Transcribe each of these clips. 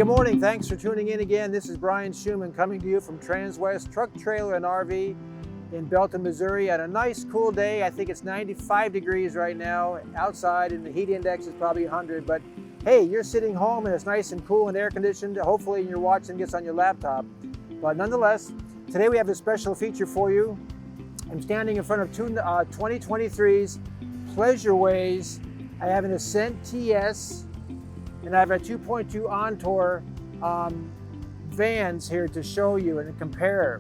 Good morning, thanks for tuning in again. This is Brian Schumann coming to you from Transwest Truck, Trailer, and RV in Belton, Missouri on a nice cool day. I think it's 95 degrees right now outside and the heat index is probably 100, but hey, you're sitting home and it's nice and cool and air conditioned. Hopefully you're watching this on your laptop. But nonetheless, today we have a special feature for you. I'm standing in front of two 2023's Pleasureways. I have an Ascent TS and I have a 2.2 Ontour vans here to show you and compare.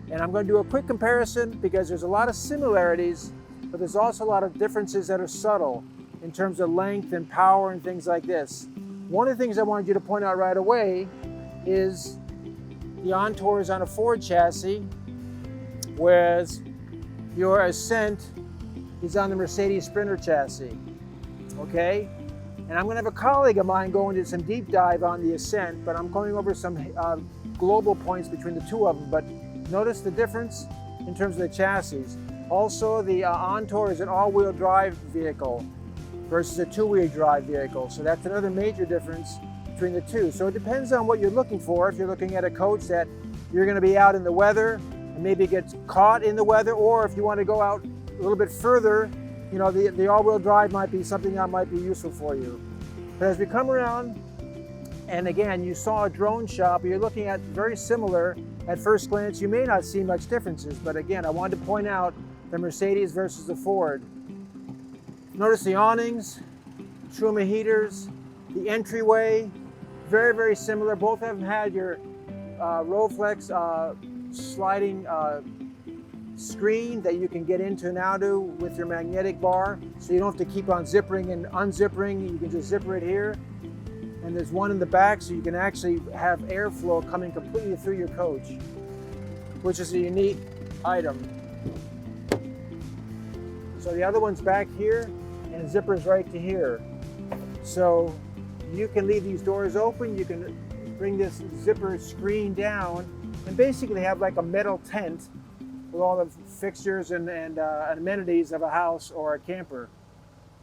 And I'm going to do a quick comparison because there's a lot of similarities, but there's also a lot of differences that are subtle in terms of length and power and things like this. One of the things I wanted you to point out right away is the Ontour is on a Ford chassis, whereas your Ascent is on the Mercedes Sprinter chassis, okay? And I'm going to have a colleague of mine go into some deep dive on the Ascent, but I'm going over some global points between the two of them. But notice the difference in terms of the chassis. Also, the Ontour is an all-wheel drive vehicle versus a two-wheel drive vehicle. So that's another major difference between the two. So it depends on what you're looking for. If you're looking at a coach that you're going to be out in the weather and maybe get caught in the weather, or if you want to go out a little bit further, you know, the all-wheel drive might be something that might be useful for you. But as we come around, and again, you saw a drone shop, you're looking at very similar. At first glance, you may not see much differences, but again, I wanted to point out the Mercedes versus the Ford. Notice the awnings, Schumann heaters, the entryway, very, very similar. Both of them had your Rolleiflex sliding screen that you can get into and out of with your magnetic bar, so you don't have to keep on zippering and unzippering. You can just zipper it here. And there's one in the back, so you can actually have airflow coming completely through your coach, which is a unique item. So the other one's back here, and the zipper is right to here. So you can leave these doors open, you can bring this zipper screen down, and basically have like a metal tent with all the fixtures and amenities of a house or a camper.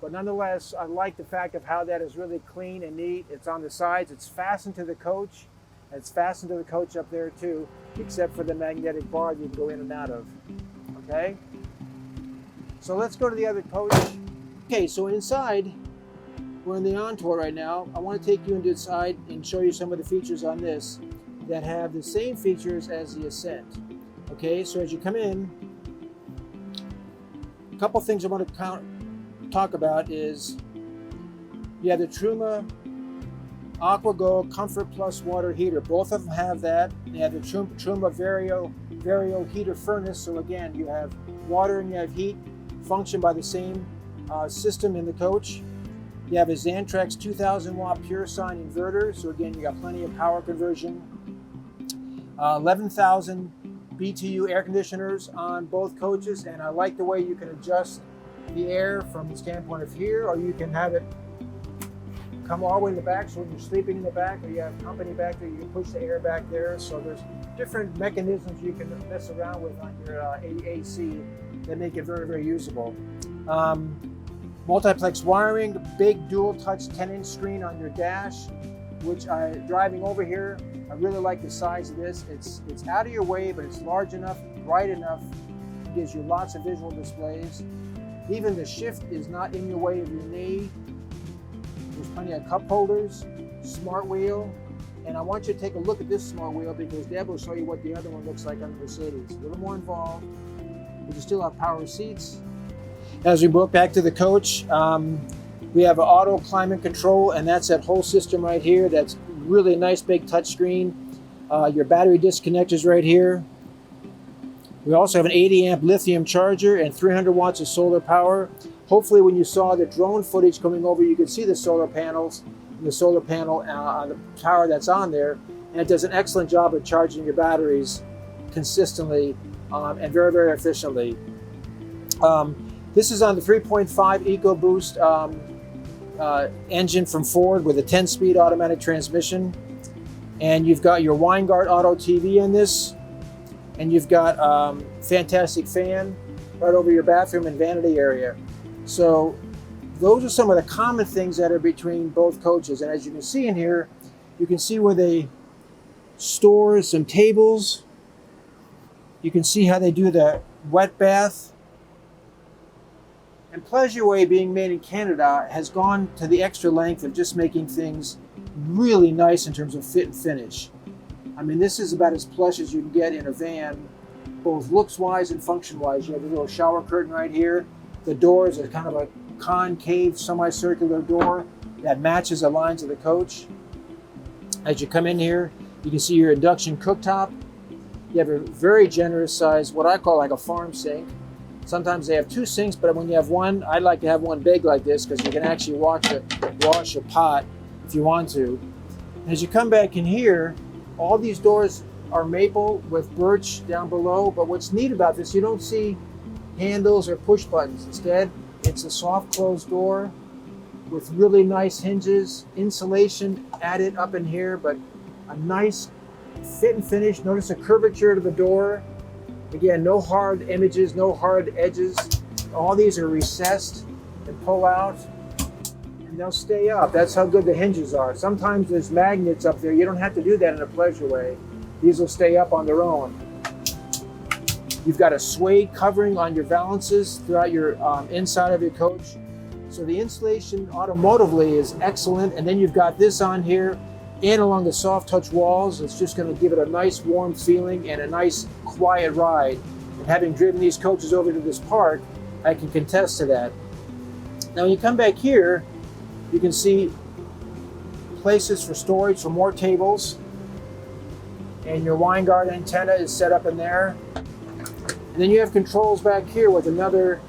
But nonetheless, I like the fact of how that is really clean and neat. It's on the sides, it's fastened to the coach. It's fastened to the coach up there too, except for the magnetic bar you can go in and out of, okay? So let's go to the other coach. Okay, so inside, we're in the Ontour right now. I want to take you inside and show you some of the features on this that have the same features as the Ascent. Okay, so as you come in, a couple things I want to talk about is you have the Truma AquaGo Comfort Plus water heater. Both of them have that. They have the Truma Vario heater furnace. So again, you have water and you have heat function by the same system in the coach. You have a Xantrex 2000 watt pure sine inverter. So again, you got plenty of power conversion. 11,000 BTU air conditioners on both coaches, and I like the way you can adjust the air from the standpoint of here, or you can have it come all the way to the back, so when you're sleeping in the back or you have company back there, you can push the air back there. So there's different mechanisms you can mess around with on your AC that make it very, very usable. Multiplex wiring, big dual touch 10-inch screen on your dash, which driving over here, I really like the size of this. It's out of your way, but it's large enough, bright enough. It gives you lots of visual displays. Even the shift is not in your way of your knee. There's plenty of cup holders, smart wheel. And I want you to take a look at this smart wheel because Deb will show you what the other one looks like on the Mercedes. A little more involved, but you still have power seats. As we walk back to the coach, we have an auto climate control, and that's that whole system right here. That's really nice big touch screen. Your battery disconnect is right here. We also have an 80 amp lithium charger and 300 watts of solar power. Hopefully when you saw the drone footage coming over, you could see the solar panels and the solar panel on the power that's on there. And it does an excellent job of charging your batteries consistently and very, very efficiently. This is on the 3.5 EcoBoost engine from Ford with a 10-speed automatic transmission. And you've got your Winegard Auto TV in this. And you've got fantastic fan right over your bathroom and vanity area. So those are some of the common things that are between both coaches. And as you can see in here, You can see where they store some tables. You can see how they do the wet bath. And Pleasureway, being made in Canada, has gone to the extra length of just making things really nice in terms of fit and finish. I mean, this is about as plush as you can get in a van, both looks-wise and function-wise. You have a little shower curtain right here. The door is a kind of a concave, semicircular door that matches the lines of the coach. As you come in here, you can see your induction cooktop. You have a very generous size, what I call like a farm sink. Sometimes they have two sinks, but when you have one, I'd like to have one big like this because you can actually wash a pot if you want to. As you come back in here, all these doors are maple with birch down below, but what's neat about this, you don't see handles or push buttons. Instead, it's a soft closed door with really nice hinges, insulation added up in here, but a nice fit and finish. Notice the curvature to the door. Again, no hard images, no hard edges. All these are recessed and pull out, and they'll stay up. That's how good the hinges are. Sometimes there's magnets up there. You don't have to do that in a Pleasureway. These will stay up on their own. You've got a suede covering on your valances throughout your inside of your coach. So the insulation automotively is excellent. And then you've got this on here and along the soft touch walls. It's just going to give it a nice warm feeling and a nice quiet ride. And having driven these coaches over to this park, I can contest to that. Now when you come back here, you can see places for storage for more tables. And your wine guard antenna is set up in there. And then you have controls back here with another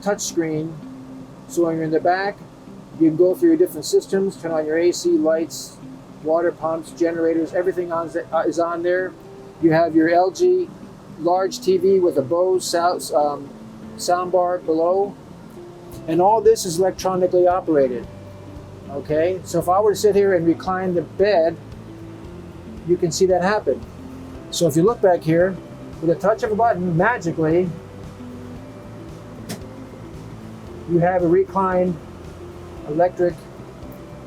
touch screen. So when you're in the back, you can go through your different systems, turn on your AC, lights, water pumps, generators, everything is on there. You have your LG large TV with a Bose soundbar below. And all this is electronically operated. Okay, so if I were to sit here and recline the bed, you can see that happen. So if you look back here, with a touch of a button, magically, you have a reclined electric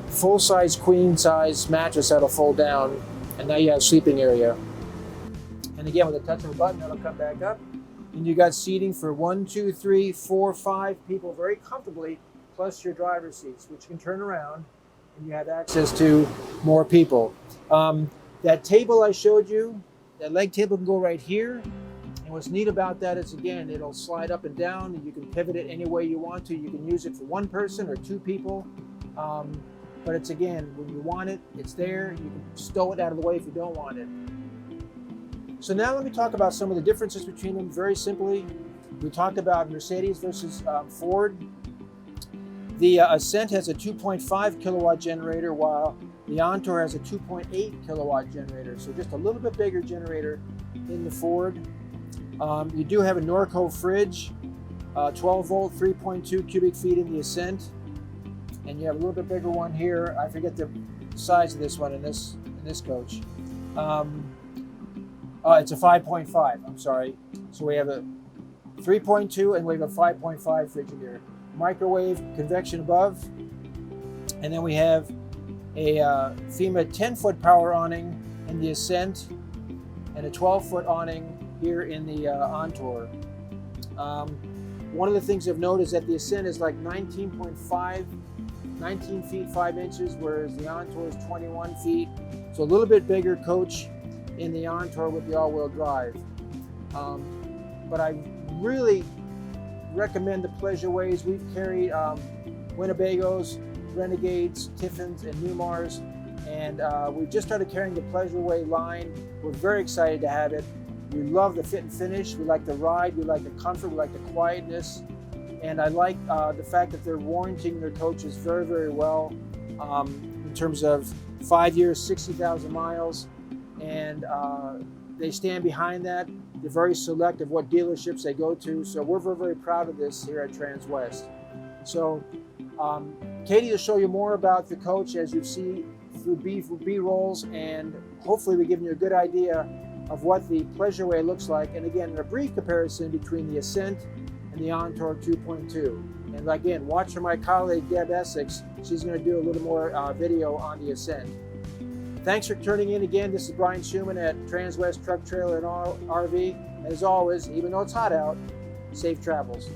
full-size queen-size mattress that'll fold down, and now you have sleeping area. And again, with a touch of a button, that'll come back up, and you got seating for 1, 2, 3, 4, 5 people very comfortably, plus your driver's seats, which you can turn around, and you have access to more people. That table I showed you, that leg table can go right here. And what's neat about that is, again, it'll slide up and down, and you can pivot it any way you want to. You can use it for one person or two people. But it's, again, when you want it, it's there. You can stow it out of the way if you don't want it. So now let me talk about some of the differences between them very simply. We talked about Mercedes versus Ford. The Ascent has a 2.5 kilowatt generator, while the Ontour has a 2.8 kilowatt generator. So just a little bit bigger generator in the Ford. You do have a Norco fridge, 12 volt, 3.2 cubic feet in the Ascent. And you have a little bit bigger one here. I forget the size of this one in this coach. It's a 5.5, I'm sorry. So we have a 3.2 and we have a 5.5 fridge in here. Microwave convection above. And then we have a FEMA 10-foot power awning in the Ascent and a 12-foot awning here in the Ontour. One of the things I've noticed is that the Ascent is like 19 feet 5 inches, whereas the Ontour is 21 feet. So a little bit bigger coach in the Ontour with the all-wheel drive. But I really recommend the Pleasureways. We've carried Winnebagos, Renegades, Tiffins, and Newmars, and we just started carrying the Pleasureway line. We're very excited to have it. We love the fit and finish. We like the ride. We like the comfort. We like the quietness. And I like the fact that they're warranting their coaches very, very well in terms of 5 years, 60,000 miles. And they stand behind that. They're very selective what dealerships they go to. So we're very, very proud of this here at Transwest. So Katie will show you more about the coach as you see through B-rolls, and hopefully we've given you a good idea of what the Pleasureway looks like. And again, a brief comparison between the Ascent and the Ontour 2.2. And again, watch for my colleague Deb Essex. She's going to do a little more video on the Ascent. Thanks for tuning in again. This is Brian Schumann at Transwest Truck, Trailer, and RV. And as always, even though it's hot out, safe travels.